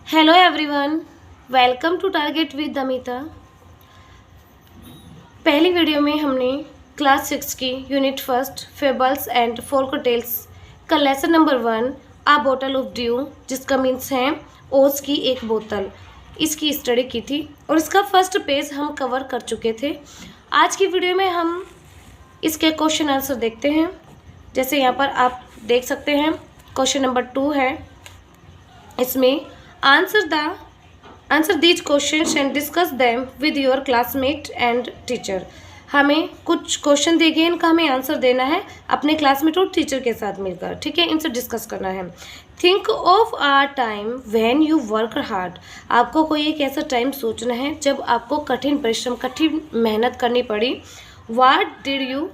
Hello everyone, welcome to target with Amita. पहली video में हमने क्लास 6 की unit first fables and folktales का लेसन नंबर 1 आ बोतल ऑफ ड्यू, जिसका मीन्स है ओस की एक बोतल, इसकी स्टडी की थी और इसका फर्स्ट पेज हम कवर कर चुके थे। आज की वीडियो में हम इसके क्वेश्चन आंसर देखते हैं। जैसे यहाँ पर आप देख सकते हैं क्वेश्चन नंबर 2 है। इसमें answer these questions and discuss them with your classmate and teacher. हमें कुछ क्वेश्चन दिए गए, इनका हमें आंसर देना है अपने क्लासमेट और टीचर के साथ मिलकर, ठीक है, इनसे डिस्कस करना है। Think of a time when you work hard. आपको कोई एक ऐसा टाइम सोचना है जब आपको कठिन परिश्रम, कठिन मेहनत करनी पड़ी। What did you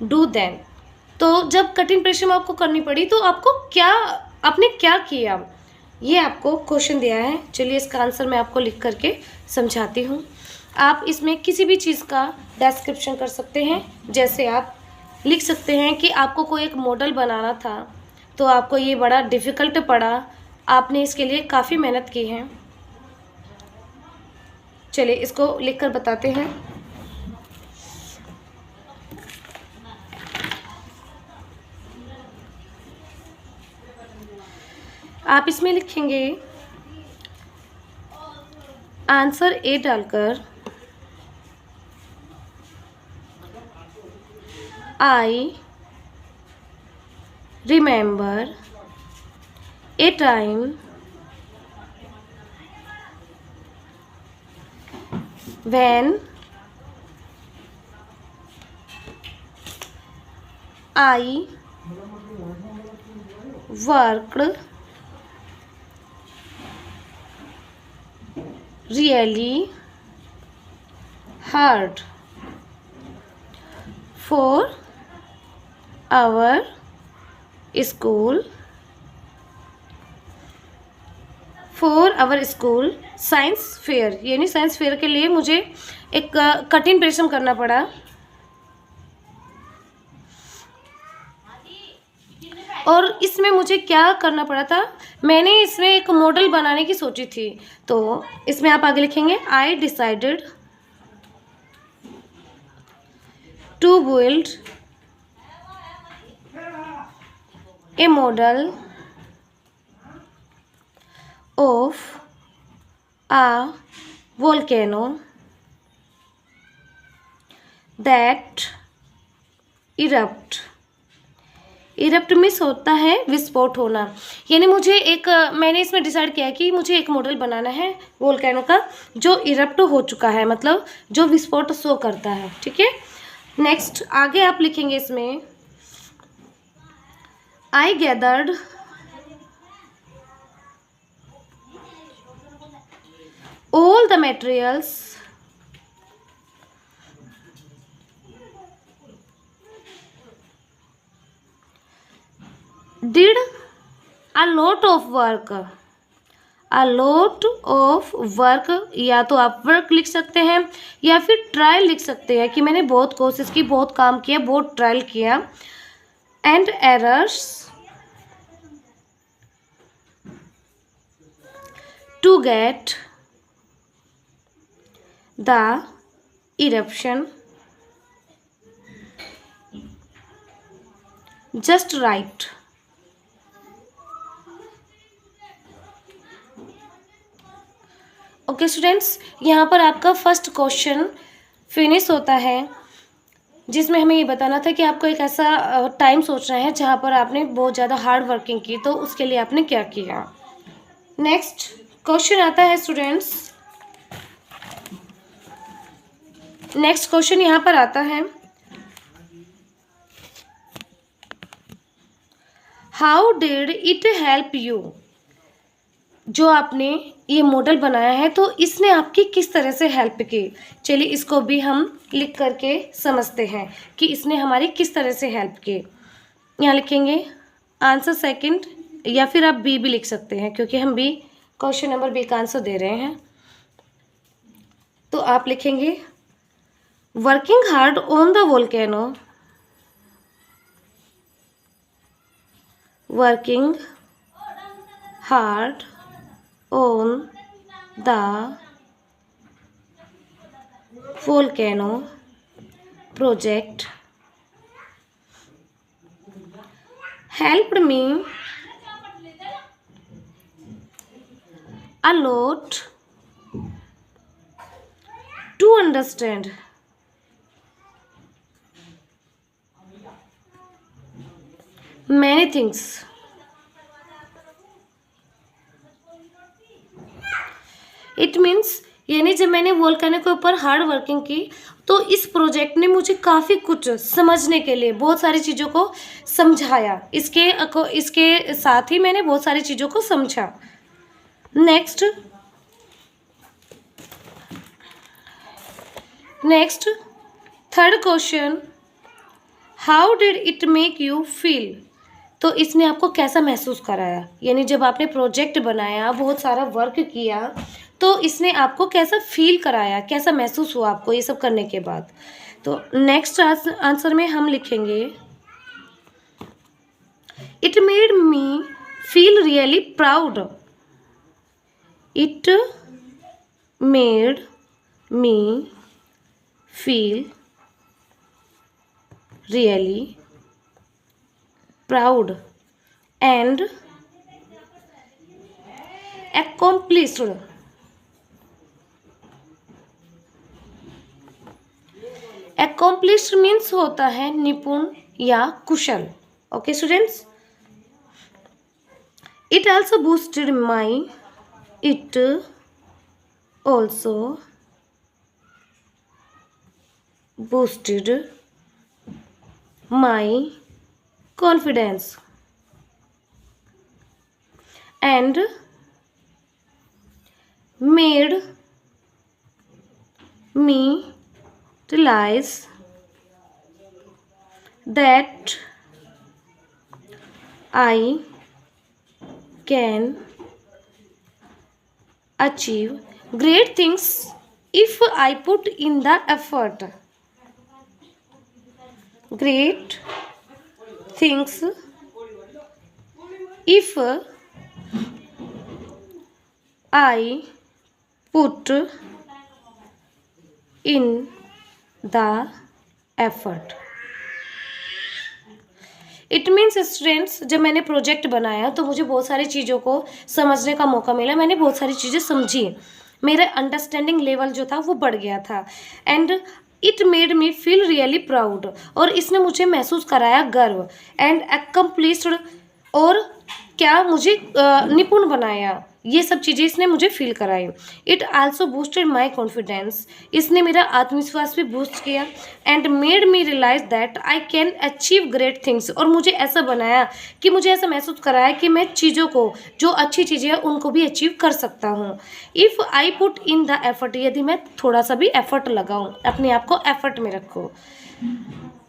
do then. तो जब कठिन परिश्रम आपको करनी पड़ी तो आपने क्या किया, ये आपको क्वेश्चन दिया है। चलिए इसका आंसर मैं आपको लिख करके समझाती हूँ। आप इसमें किसी भी चीज़ का डिस्क्रिप्शन कर सकते हैं। जैसे आप लिख सकते हैं कि आपको कोई एक मॉडल बनाना था तो आपको ये बड़ा डिफ़िकल्ट पड़ा, आपने इसके लिए काफ़ी मेहनत की है। चलिए इसको लिख कर बताते हैं। आप इसमें लिखेंगे आंसर ए डालकर I remember A time when I worked really hard for our school science fair, यानी साइंस फेयर के लिए मुझे एक कठिन परिश्रम करना पड़ा। और इसमें मुझे क्या करना पड़ा था, मैंने इसमें एक मॉडल बनाने की सोची थी। तो इसमें आप आगे लिखेंगे I decided to build a model of a volcano that erupt means होता है विस्फोट होना। यानी मैंने इसमें डिसाइड किया कि मुझे एक मॉडल बनाना है वोल्केनो का जो इरप्ट हो चुका है, मतलब जो विस्फोट शो करता है, ठीक है। नेक्स्ट आगे आप लिखेंगे इसमें I gathered all the materials did a lot of work। या तो आप वर्क लिख सकते हैं या फिर ट्रायल लिख सकते हैं कि मैंने बहुत कोशिश की, बहुत काम किया, बहुत ट्रायल किया। And errors to get the eruption just right. Okay students, यहाँ पर आपका फर्स्ट क्वेश्चन फिनिश होता है, जिसमें हमें ये बताना था कि आपको एक ऐसा टाइम सोचना है जहाँ पर आपने बहुत ज़्यादा हार्ड वर्किंग की, तो उसके लिए आपने क्या किया। नेक्स्ट क्वेश्चन आता है स्टूडेंट्स, नेक्स्ट क्वेश्चन यहाँ पर आता है how did it help you. जो आपने ये मॉडल बनाया है तो इसने आपकी किस तरह से हेल्प की। चलिए इसको भी हम लिख करके समझते हैं कि इसने हमारी किस तरह से हेल्प की। यहाँ लिखेंगे आंसर सेकंड, या फिर आप बी भी लिख सकते हैं क्योंकि हम बी क्वेश्चन नंबर बी का आंसर दे रहे हैं। तो आप लिखेंगे working hard on the volcano, working hard on the volcano project helped me a lot to understand many things. It means यानी जब मैंने वोल्केनो के ऊपर हार्ड वर्किंग की तो इस प्रोजेक्ट ने मुझे काफ़ी कुछ समझने के लिए बहुत सारी चीज़ों को समझाया। इसके साथ ही मैंने बहुत सारी चीज़ों को समझा। Next third question, how did it make you feel. तो इसने आपको कैसा महसूस कराया, यानी जब आपने प्रोजेक्ट बनाया, बहुत सारा वर्क किया, तो इसने आपको कैसा फील कराया, कैसा महसूस हुआ आपको ये सब करने के बाद। तो नेक्स्ट आंसर में हम लिखेंगे, it made me feel really proud. It made me feel really proud and accomplished. Accomplished means होता है निपुण या कुशल। Okay students, it also boosted my confidence and made me realize that I can achieve great things if I put in the effort. Great things if I put in the effort. It means students, जब मैंने project बनाया तो मुझे बहुत सारी चीज़ों को समझने का मौका मिला, मैंने बहुत सारी चीज़ें समझी, मेरा अंडरस्टैंडिंग लेवल जो था वो बढ़ गया था। And it made me feel really proud, और इसने मुझे महसूस कराया गर्व। एंड एक्कम्प्लिश्ड, और क्या मुझे निपुण बनाया, ये सब चीज़ें इसने मुझे फील कराई। It also boosted my confidence, इसने मेरा आत्मविश्वास भी बूस्ट किया। And made me realise that I can achieve great things, और मुझे ऐसा बनाया कि मुझे ऐसा महसूस कराया कि मैं चीज़ों को, जो अच्छी चीज़ें हैं उनको भी अचीव कर सकता हूँ। If I put in the effort, यदि मैं थोड़ा सा भी एफर्ट लगाऊँ, अपने आप को एफर्ट में रखूँ।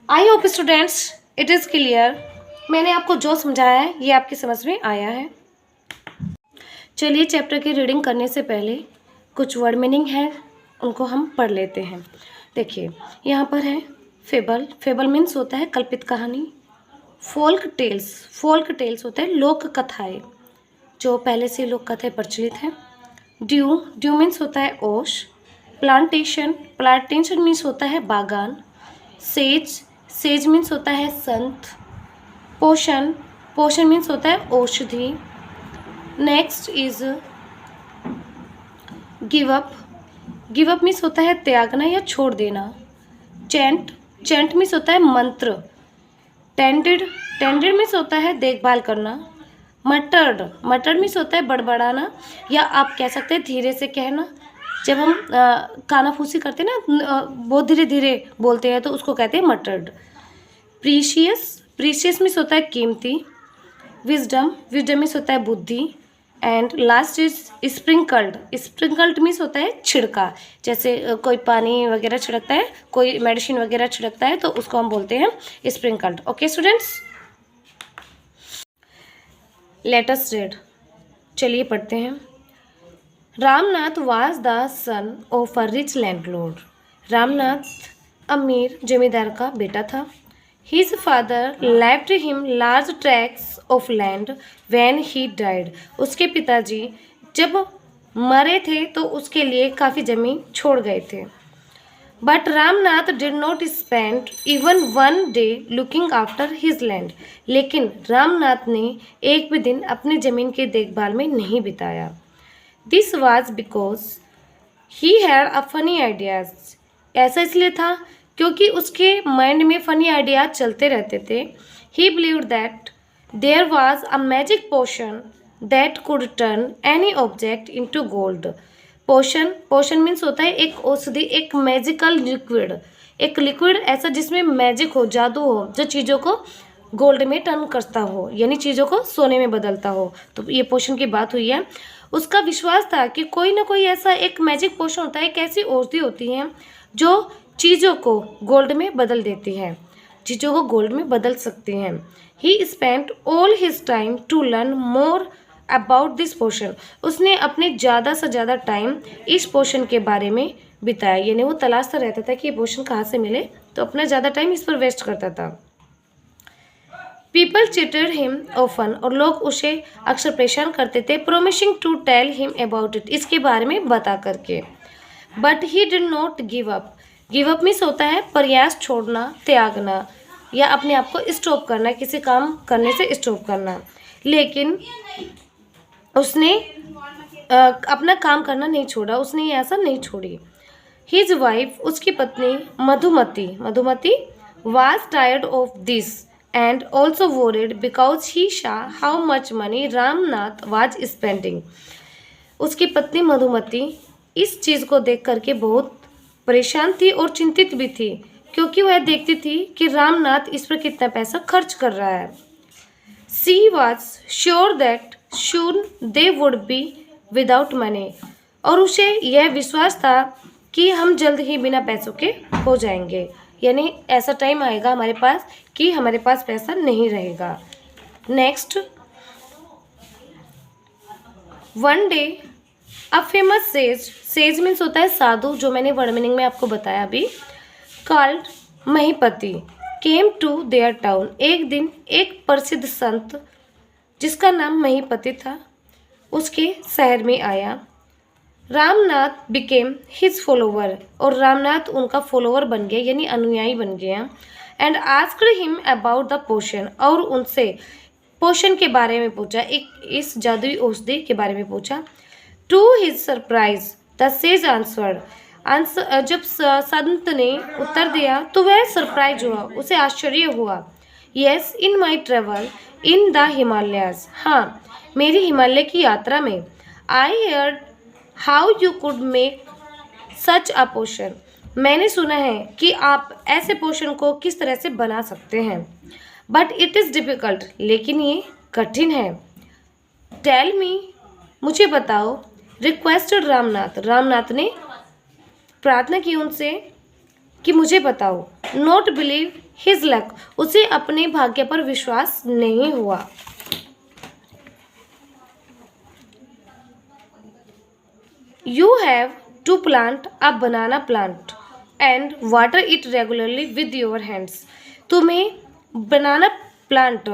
I hope students it is clear, मैंने आपको जो समझाया है ये आपकी समझ में आया है। चलिए चैप्टर की रीडिंग करने से पहले कुछ वर्ड मीनिंग है, उनको हम पढ़ लेते हैं। देखिए यहाँ पर है फेबल। फेबल मीन्स होता है कल्पित कहानी। फोल्क टेल्स होता है लोक कथाएँ, जो पहले से लोक कथाएँ प्रचलित हैं। ड्यू मीन्स होता है ओश। प्लांटेशन मीन्स होता है बागान। सेज मीन्स होता है संत। पोषण मीन्स होता है औषधि। Next is give up means होता है त्यागना या छोड़ देना। चैंट मीन्स होता है मंत्र। टेंडेड मीन्स होता है देखभाल करना। मटर्ड मीन्स होता है बड़बड़ाना, या आप कह सकते हैं धीरे से कहना। जब हम कानाफूसी करते हैं ना, बहुत धीरे धीरे बोलते हैं, तो उसको कहते हैं मटर्ड। प्रीशियस मीन्स होता है कीमती। विजडम मीन्स होता है बुद्धि। And last is sprinkled means होता है छिड़का। जैसे कोई पानी वगैरह छिड़कता है, कोई मेडिसिन वगैरह छिड़कता है, तो उसको हम बोलते हैं sprinkled. Okay students, let us read. चलिए पढ़ते हैं। Ramnath was the son of a rich landlord. Ramnath अमीर जमींदार का बेटा था। His father left him large tracts of land when he died. उसके पिताजी जब मरे थे तो उसके लिए काफ़ी ज़मीन छोड़ गए थे। But Ramnath did not spend even one day looking after his land. लेकिन रामनाथ ने एक भी दिन अपनी ज़मीन की देखभाल में नहीं बिताया। This was because he had a funny ideas. ऐसा इसलिए था क्योंकि उसके माइंड में फनी आइडियाज चलते रहते थे। He believed that there was a magic potion that could turn any object into gold. Potion means होता है एक औषधि, एक मैजिकल लिक्विड, एक लिक्विड ऐसा जिसमें मैजिक हो, जादू हो, जो चीज़ों को गोल्ड में टर्न करता हो, यानी चीज़ों को सोने में बदलता हो। तो ये पोशन की बात हुई है। उसका विश्वास था कि कोई ना कोई ऐसा एक मैजिक पोशन होता है, एक ऐसी औषधि होती है जो चीज़ों को गोल्ड में बदल देती है, चीज़ों को गोल्ड में बदल सकती हैं। He spent all his time to learn more about this potion. उसने अपने ज़्यादा से ज़्यादा टाइम इस पोशन के बारे में बिताया, यानी वो तलाशता रहता था कि ये पोशन कहाँ से मिले, तो अपना ज़्यादा टाइम इस पर वेस्ट करता था। पीपल चीटेड हिम ऑफन, और लोग उसे अक्सर परेशान करते थे, promising to tell him about it, इसके बारे में बता करके। But he did not give up. Give up means होता है प्रयास छोड़ना, त्यागना, या अपने आप को स्टॉप करना, किसी काम करने से स्टॉप करना। लेकिन उसने अपना काम करना नहीं छोड़ा, उसने ये ऐसा नहीं छोड़ी। हिज वाइफ, उसकी पत्नी Madhumati was tired of this and also worried because he saw how much money Ramnath was spending। उसकी पत्नी मधुमती इस चीज़ को देख करके बहुत परेशान थी और चिंतित भी थी, क्योंकि वह देखती थी कि रामनाथ इस पर कितना पैसा खर्च कर रहा है। She was sure that soon they would be without money, और उसे यह विश्वास था कि हम जल्द ही बिना पैसों के हो जाएंगे, यानी ऐसा टाइम आएगा हमारे पास कि हमारे पास पैसा नहीं रहेगा। Next, one day a famous says means होता है साधु, जो मैंने वर्ड मीनिंग में आपको बताया अभी, called Mahipati came to their town. एक दिन एक प्रसिद्ध संत जिसका नाम महीपति था उसके शहर में आया। रामनाथ बिकेम हिज फॉलोवर, और रामनाथ उनका फॉलोवर बन गया, यानी अनुयायी बन गया। And asked him about the potion, और उनसे पोशन के बारे में पूछा, एक इस जादुई औषधि के बारे में पूछा। To his surprise the sage answer, जब संत ने उत्तर दिया तो वह सरप्राइज हुआ, उसे आश्चर्य हुआ। Yes, in my travel in the Himalayas, हाँ मेरी हिमालय की यात्रा में। I heard how you could make such a potion, मैंने सुना है कि आप ऐसे पोशन को किस तरह से बना सकते हैं। बट इट इज़ डिफ़िकल्ट, लेकिन ये कठिन है। टेल मी, मुझे बताओ। रिक्वेस्टेड रामनाथ ने प्रार्थना की उनसे कि मुझे बताओ। नॉट बिलीव हिज लक, उसे अपने भाग्य पर विश्वास नहीं हुआ। You have to plant a banana plant and water it regularly with your hands। तुम्हें बनाना प्लांट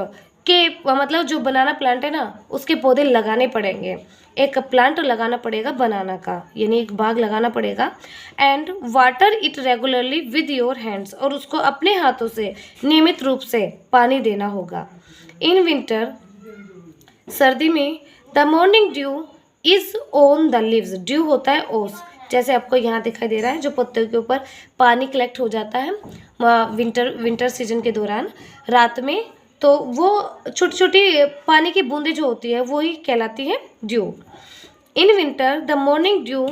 के मतलब जो बनाना प्लांट है ना उसके पौधे लगाने पड़ेंगे, एक प्लांट लगाना पड़ेगा बनाना का, यानी एक बाग लगाना पड़ेगा। And water it regularly with your hands, और उसको अपने हाथों से नियमित रूप से पानी देना होगा। इन विंटर, सर्दी में, the morning due is on the leaves, due होता है ओस, जैसे आपको यहाँ दिखाई दे रहा है, जो पत्तों के ऊपर पानी कलेक्ट हो जाता है विंटर सीजन के दौरान रात में, तो वो छोटी छोटी पानी की बूंदें जो होती है वो ही कहलाती है due. In winter the morning due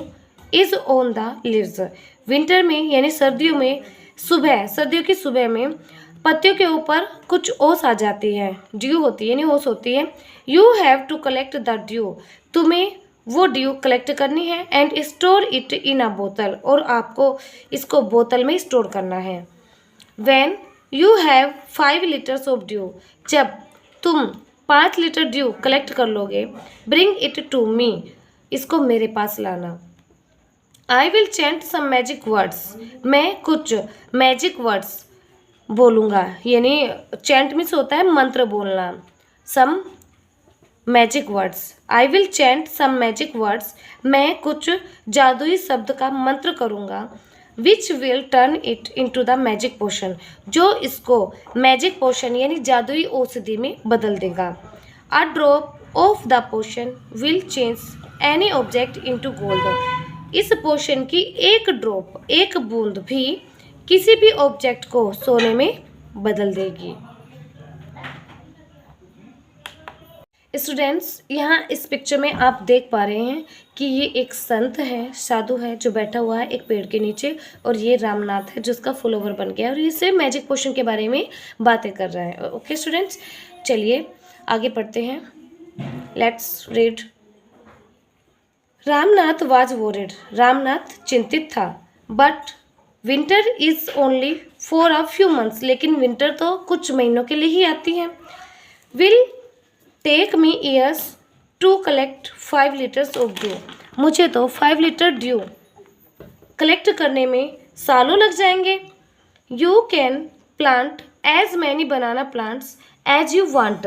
is on the leaves, winter में यानी सर्दियों में सर्दियों की सुबह में पत्तियों के ऊपर कुछ ओस आ जाती है, ड्यू होती है यानी ओस होती है। You have to collect the dew, तुम्हें वो ड्यू कलेक्ट करनी है। And store it in a बोतल, और आपको इसको बोतल में स्टोर करना है। When you have 5 litres of dew, जब तुम 5 लीटर ड्यू कलेक्ट कर लोगे, ब्रिंग इट टू मी, इसको मेरे पास लाना। I will chant some magic words, मैं कुछ मैजिक वर्ड्स बोलूँगा, यानी चैंट मीन्स होता है मंत्र बोलना। Some magic words. I will chant some magic words. मैं कुछ जादुई शब्द का मंत्र करूँगा। Which will turn it into the magic potion, जो इसको मैजिक पोशन यानी जादुई औषधि में बदल देगा। A drop of the potion will change any object into gold. इस पोशन की एक ड्रॉप, एक बूंद भी किसी भी ऑब्जेक्ट को सोने में बदल देगी। स्टूडेंट्स, यहाँ इस पिक्चर में आप देख पा रहे हैं कि ये एक संत है, साधु है, जो बैठा हुआ है एक पेड़ के नीचे, और ये रामनाथ है जिसका फॉलोवर बन गया है और इससे मैजिक पोशन के बारे में बातें कर रहा है। ओके स्टूडेंट्स, चलिए आगे पढ़ते हैं। Let's read. Ramnath was worried. Ramnath चिंतित था। But winter is only for a few months. लेकिन विंटर तो कुछ महीनों के लिए ही आती है। Will take me years to collect 5 litres of dew. मुझे तो 5 लीटर ड्यू कलेक्ट करने में सालों लग जाएंगे। You can plant as many banana plants as you want.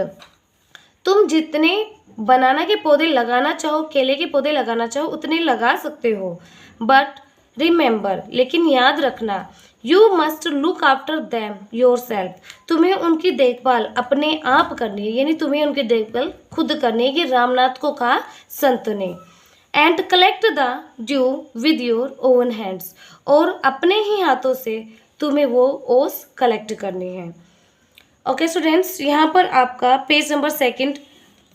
तुम जितने बनाना के पौधे लगाना चाहो, केले के पौधे लगाना चाहो, उतने लगा सकते हो। बट रिमेंबर, लेकिन याद रखना, you must look after them your self. तुम्हें उनकी देखभाल अपने आप करनी है, यानी तुम्हें उनकी देखभाल खुद करनी है। ये रामनाथ को कहा संत ने। And collect the due with your own hands. और अपने ही हाथों से तुम्हें वो ओस कलेक्ट करनी है। ओके स्टूडेंट्स, यहाँ पर आपका पेज नंबर 2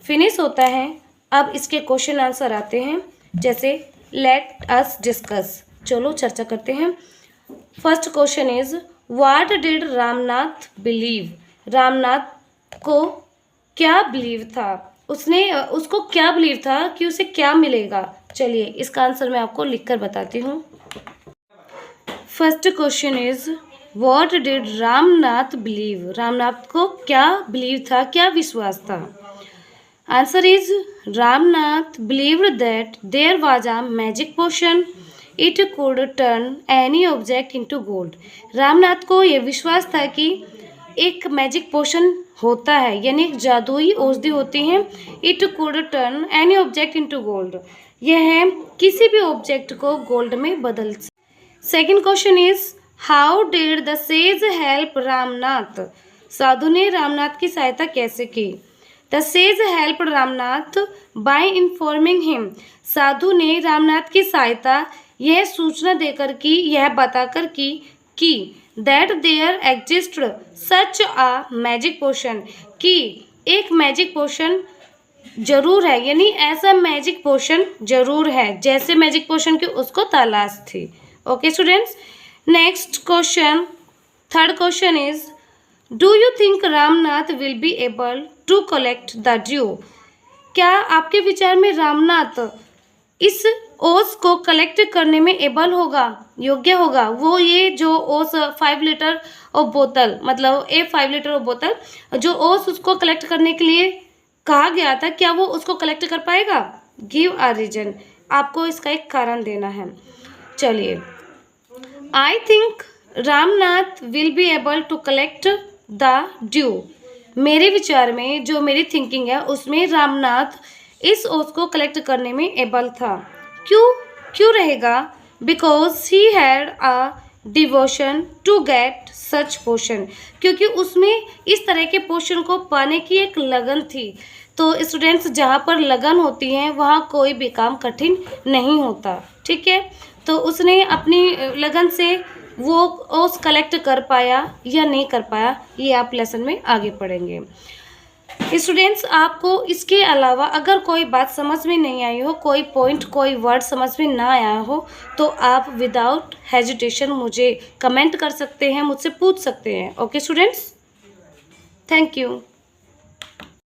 फिनिश होता है। अब इसके क्वेश्चन आंसर आते हैं, जैसे लेट अस डिस्कस। चलो चर्चा करते हैं। First question is what did Ramnath believe. Ramnath को क्या बिलीव था, उसको क्या बिलीव था कि उसे क्या मिलेगा। चलिए इसका आंसर मैं आपको लिखकर बताती हूँ। First question is what did Ramnath believe. Ramnath को क्या बिलीव था, क्या विश्वास था। Answer is Ramnath believed that there was a magic potion, it could turn any object into gold. Ramnath को यह विश्वास था कि एक मैजिक पोशन होता है, यानी एक जादुई औषधि होती है। It could turn any object into gold, यह किसी भी ऑब्जेक्ट को गोल्ड में बदल। Second question is how did the sage help Ramnath. साधु ने रामनाथ की सहायता कैसे की। The sage help Ramnath by informing him. साधु ने रामनाथ की सहायता यह सूचना देकर की, यह बताकर की that there existed such a magic potion, कि एक मैजिक पोशन जरूर है, यानी ऐसा मैजिक पोशन जरूर है जैसे मैजिक पोशन की उसको तलाश थी। Okay students, next question, third question is do you think Ramnath will be able to collect the dew. क्या आपके विचार में रामनाथ इस ओस को कलेक्ट करने में एबल होगा, योग्य होगा। वो ये जो ओस 5 लीटर और बोतल, मतलब 5 लीटर और बोतल जो ओस उसको कलेक्ट करने के लिए कहा गया था, क्या वो उसको कलेक्ट कर पाएगा। गिव अ रीजन, आपको इसका एक कारण देना है। चलिए, I think Ramnath will be able to collect the dew. मेरे विचार में, जो मेरी थिंकिंग है उसमें रामनाथ इस ओस को कलेक्ट करने में एबल था। क्यों रहेगा। Because he had a devotion to get such potion, क्योंकि उसमें इस तरह के पोशन को पाने की एक लगन थी। तो स्टूडेंट्स, जहाँ पर लगन होती है वहाँ कोई भी काम कठिन नहीं होता, ठीक है। तो उसने अपनी लगन से वो ओस कलेक्ट कर पाया या नहीं कर पाया, ये आप लेसन में आगे पढ़ेंगे। स्टूडेंट्स, आपको इसके अलावा अगर कोई बात समझ में नहीं आई हो, कोई पॉइंट, कोई वर्ड समझ में ना आया हो, तो आप विदाउट हेजिटेशन मुझे कमेंट कर सकते हैं, मुझसे पूछ सकते हैं। Okay students, thank you.